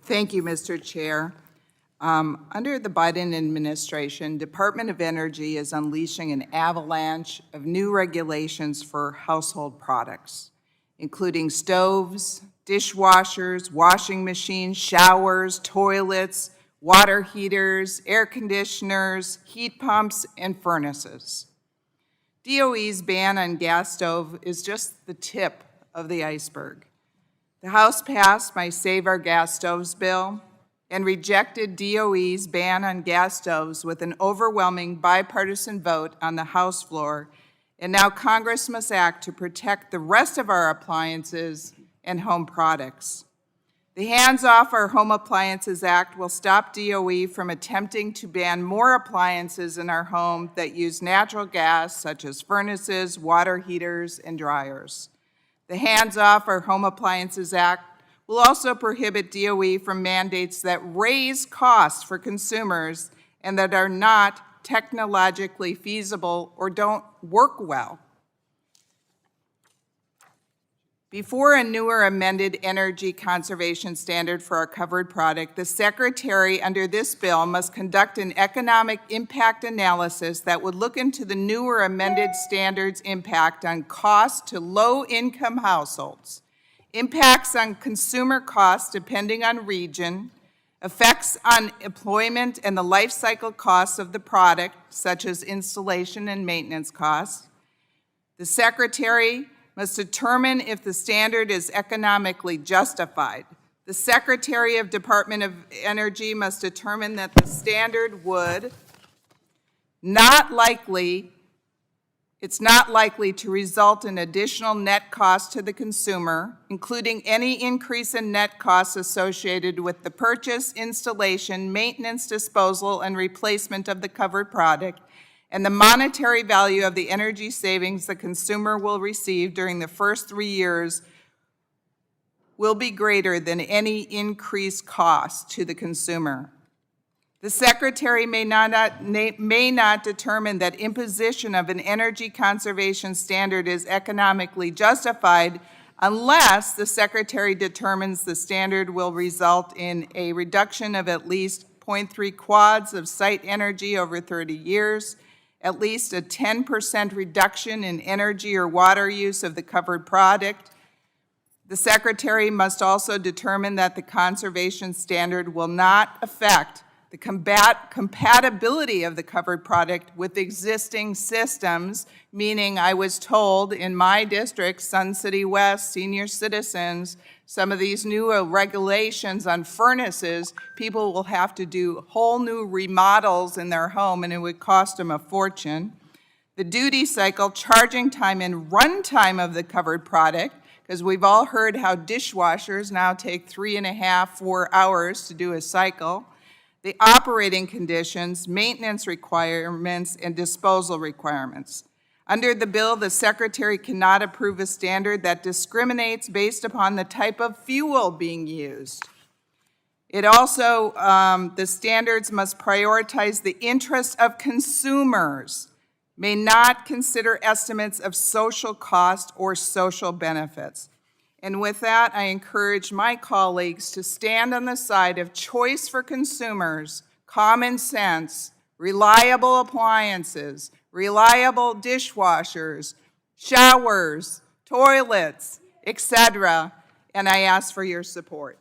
Thank you, Mr. Chair. Under the Biden administration, Department of Energy is unleashing an avalanche of new regulations for household products, including stoves, dishwashers, washing machines, showers, toilets, water heaters, air conditioners, heat pumps, and furnaces. DOE's ban on gas stove is just the tip of the iceberg. The House passed my Save Our Gas Stoves bill and rejected DOE's ban on gas stoves with an overwhelming bipartisan vote on the House floor, and now Congress must act to protect the rest of our appliances and home products. The Hands Off Our Home Appliances Act will stop DOE from attempting to ban more appliances in our home that use natural gas, such as furnaces, water heaters, and dryers. The Hands Off Our Home Appliances Act will also prohibit DOE from mandates that raise costs for consumers and that are not technologically feasible or don't work well. Before a newer amended energy conservation standard for our covered product, the Secretary under this bill must conduct an economic impact analysis that would look into the newer amended standard's impact on costs to low-income households, impacts on consumer costs depending on region, effects on employment and the life cycle costs of the product, such as installation and maintenance costs. The Secretary must determine if the standard is economically justified. The Secretary of Department of Energy must determine that the standard would it's not likely to result in additional net costs to the consumer, including any increase in net costs associated with the purchase, installation, maintenance, disposal, and replacement of the covered product, and the monetary value of the energy savings the consumer will receive during the first 3 years will be greater than any increased cost to the consumer. The Secretary may not determine that imposition of an energy conservation standard is economically justified unless the Secretary determines the standard will result in a reduction of at least 0.3 quads of site energy over 30 years, at least a 10% reduction in energy or water use of the covered product. The Secretary must also determine that the conservation standard will not affect the compatibility of the covered product with existing systems, meaning I was told in my district, Sun City West, senior citizens, some of these new regulations on furnaces, people will have to do whole new remodels in their home and it would cost them a fortune. The duty cycle, charging time, and run time of the covered product, because we've all heard how dishwashers now take 3.5, 4 hours to do a cycle. The operating conditions, maintenance requirements, and disposal requirements. Under the bill, the Secretary cannot approve a standard that discriminates based upon the type of fuel being used. It also, the standards must prioritize the interests of consumers, may not consider estimates of social cost or social benefits. And with that, I encourage my colleagues to stand on the side of choice for consumers, common sense, reliable appliances, reliable dishwashers, showers, toilets, etc., and I ask for your support.